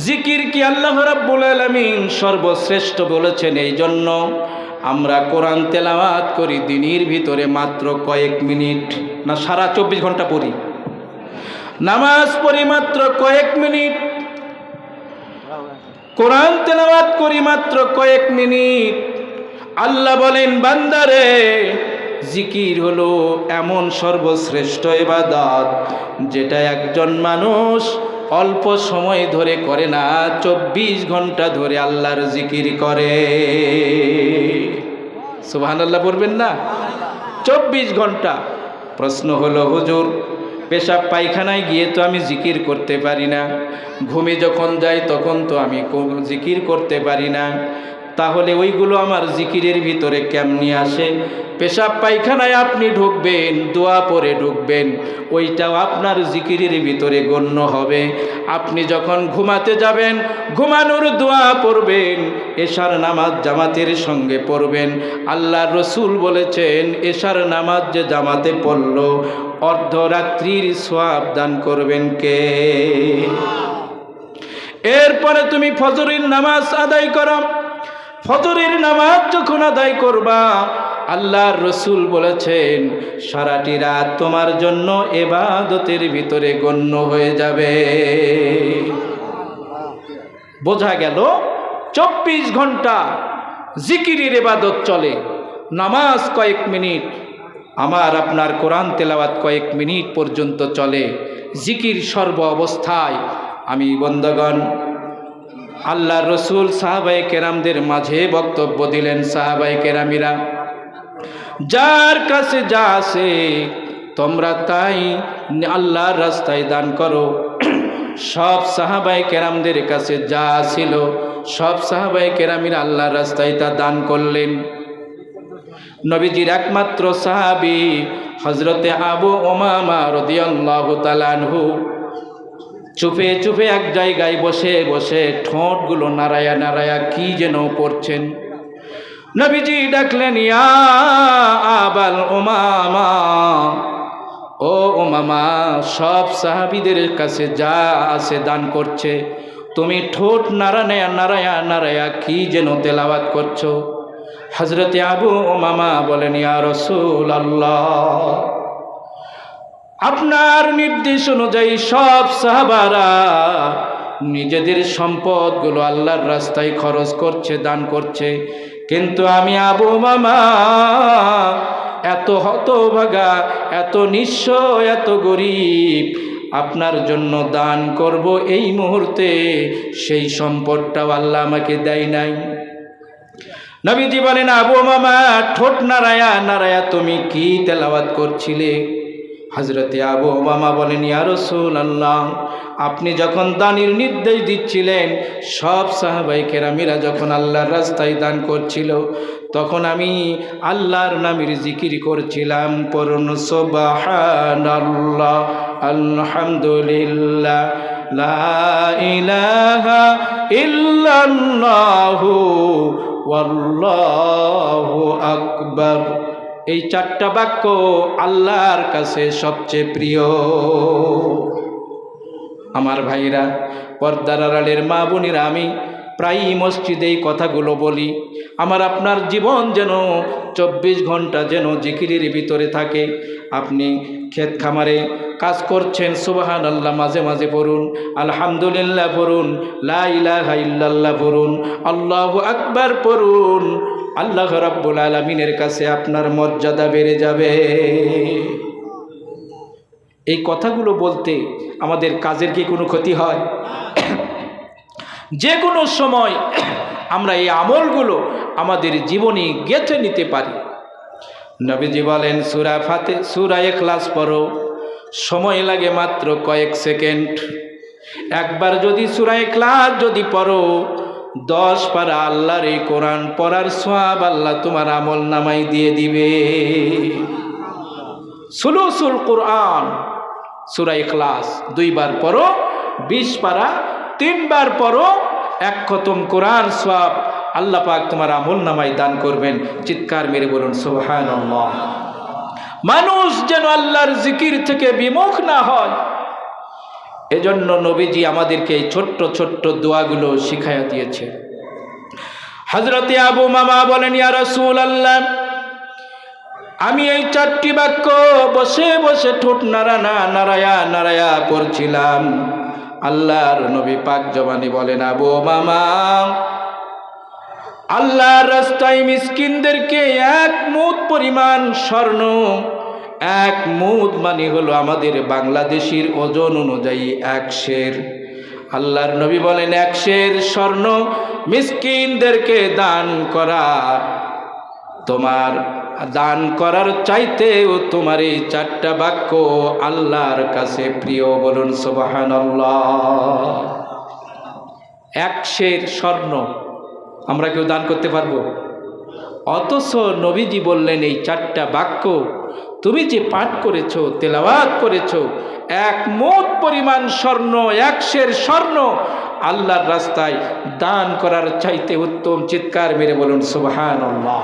জিকির কি আল্লাহ রাব্বুল আলামিন সর্বশ্রেষ্ঠ বলেছেন। এই জন্য আমরা কোরআন তেলাওয়াত করি দিনের ভিতরে মাত্র কয়েক মিনিট, না সারা 24 ঘন্টা পড়ি। নামাজ পড়ি মাত্র কয়েক মিনিট, কোরআন তেলাওয়াত করি মাত্র কয়েক মিনিট। আল্লাহ বলেন, বান্দারে, জিকির হলো এমন সর্বশ্রেষ্ঠ ইবাদত যেটা একজন মানুষ অল্প সময় ধরে করে না, 24 ঘন্টা ধরে আল্লাহর জিকির করে। সুবহানাল্লাহ পড়বেন না? 24 ঘন্টা। প্রশ্ন হলো, হুজুর পেশাব পায়খানায় গিয়ে তো আমি জিকির করতে পারি না, ঘুমে যখন যাই তখন তো আমি জিকির করতে পারি না, তাহলে ওইগুলো আমার জিকিরের ভিতরে কেমনি আসে? পেশাব পায়খানায় আপনি ঢুকবেন, দোয়া পড়ে ঢুকবেন, ওইটাও আপনার জিকিরের ভিতরে গণ্য হবে। আপনি যখন ঘুমাতে যাবেন, ঘুমানোর দোয়া পড়বেন, এশার নামাজ জামাতের সঙ্গে পড়বেন। আল্লাহর রসুল বলেছেন, এশার নামাজ যে জামাতে পড়ল, অর্ধরাত্রির সওয়াব দান করবেন কে? এরপরে তুমি ফজরের নামাজ আদায় করো। ফজরের নামাজ যখন আদায় করবা, আল্লাহর রসুল বলেছেন সারাটি রাত তোমার জন্য ইবাদতের ভিতরে গণ্য হয়ে যাবে। বোঝা গেল 24 ঘন্টা জিকিরের ইবাদত চলে। নামাজ কয়েক মিনিট, আমার আপনার কোরআন তেলাওয়াত কয়েক মিনিট পর্যন্ত চলে। জিকির সর্ব অবস্থায়। আমি বন্ধগণ, আল্লাহর রসুল সাহাবায়ে কেরামদের মাঝে বক্তব্য দিলেন। সাহাবায়ে কেরামিরা, যার কাছে যা আছে তোমরা তাই আল্লাহর রাস্তায় দান করো। সব সাহাবায়ে কেরামদের কাছে যা ছিল, সব সাহাবায়ে কেরামিরা আল্লাহর রাস্তায় তা দান করলেন। নবীজির একমাত্র সাহাবী হযরতে আবু উমামা রাদিয়াল্লাহু তাআলা আনহু চুপে চুপে এক জায়গায় বসে বসে ঠোঁটগুলো নাড়ায়া নাড়ায়া কি যেন পড়ছেন। নবীজি ডাকলেন, ইয়া আবাল উমামা, ও উমামা, সব সাহাবীদের কাছে যা আছে দান করছে, তুমি ঠোঁট নাড়ায়া নাড়ায়া নাড়ায়া কি যেন তেলাওয়াত করছো। হযরতে আবু উমামা বলেন, ইয়া রাসূলুল্লাহ, আপনার নির্দেশ অনুযায়ী সব সাহাবারা নিজেদের সম্পদগুলো আল্লাহর রাস্তায় খরচ করছে, দান করছে, কিন্তু আমি আবু উমামা এত হতভাগা, এত নিঃস্ব, এত গরিব, আপনার জন্য দান করব এই মুহূর্তে সেই সম্পদটাও আল্লাহ আমাকে দেয় নাই। নবীজি বলেন, আবু উমামা, ঠোঁট নাড়ায়া নাড়ায়া তুমি কি তেলাওয়াত করছিলে? হযরতে আবু উমামা বলেন, ইয়া রাসূলুল্লাহ, আপনি যখন দানের নির্দেশ দিচ্ছিলেন, সব সাহাবায়ে কেরামিরা যখন আল্লাহর রাস্তায় দান করছিল, তখন আমি আল্লাহর নামের জিকির করছিলাম। পড়ুন সুবহানাল্লাহ, আলহামদুলিল্লাহ, লা ইলাহা ইল্লাল্লাহু ওয়াল্লাহু আকবার। এই 4টা বাক্য আল্লাহর কাছে সবচেয়ে প্রিয়। আমার ভাইরা, পর্দার আড়ালের মা বোনেরা, আমি প্রায়ই মসজিদে এই কথাগুলো বলি। আমার আপনার জীবন যেন 24 ঘন্টা যেন জিকিরের ভিতরে থাকে। আপনি ক্ষেত খামারে কাজ করছেন, সুবহানাল্লাহ মাঝে মাঝে পড়ুন, আলহামদুলিল্লাহ পড়ুন, লা ইলাহা ইল্লাল্লাহ পড়ুন, আল্লাহু আকবার পড়ুন। আল্লাহ রাব্বুল আলামিনের কাছে আপনার মর্যাদা বেড়ে যাবে। এই কথাগুলো বলতে আমাদের কাজের কি কোনো ক্ষতি হয়? যে কোনো সময় আমরা এই আমলগুলো আমাদের জীবনে গেঁথে নিতে পারি। নবীজি বলেন, সূরা ইখলাস পড়ো, সময় লাগে মাত্র কয়েক সেকেন্ড। একবার যদি সূরা ইখলাস যদি পড়ো, 10 পারা আল্লাহর এই কোরআন পড়ার সওয়াব আল্লাহ তোমার আমল নামায় দিয়ে দিবে। সুলুসুল কোরআন, সূরা ইখলাস 2 বার পড়ো, 20 পারা, 3 বার পড়ো, 1 খতম কোরআন সওয়াব আল্লাহ পাক তোমার আমল নামায় দান করবেন। চিৎকার মেরে বলুন সুবহানাল্লাহ। মানুষ যেন আল্লাহর জিকির থেকে বিমুখ না হয়, এজন্য নবীজি আমাদেরকে এই ছোট্ট ছোট্ট দোয়াগুলো শিখাইয়া দিয়েছে। হযরতে আবু মামা বলেন, ইয়া রাসূলুল্লাহ, আমি এই 4টি বাক্য বসে বসে ঠোঁট নাড়ায়া পড়ছিলাম। আল্লাহর নবী পাক জবানি বলেন, আবু মামা, আল্লাহর রাস্তায় মিসকিনদেরকে 1 মুদ পরিমাণ স্বর্ণ, 1 মুদ মানে হলো আমাদের বাংলাদেশের ওজন অনুযায়ী 1 সের। আল্লাহর নবী বলেন 1 সের স্বর্ণ মিসকিনদেরকে দান করা, তোমার দান করার চাইতেও তোমার এই 4টা বাক্য আল্লাহর কাছে প্রিয়। বলুন সুবহানাল্লাহ। 1 সের স্বর্ণ আমরা কেউ দান করতে পারবো? অথচ নবীজি বললেন এই 4টা বাক্য তুমি যে পাঠ করেছো, তেলাওয়াত করেছো, 1 মুদ পরিমাণ স্বর্ণ, 1 সের স্বর্ণ আল্লাহর রাস্তায় দান করার চাইতে উত্তম। চিৎকার মেরে বলুন সুবহানাল্লাহ।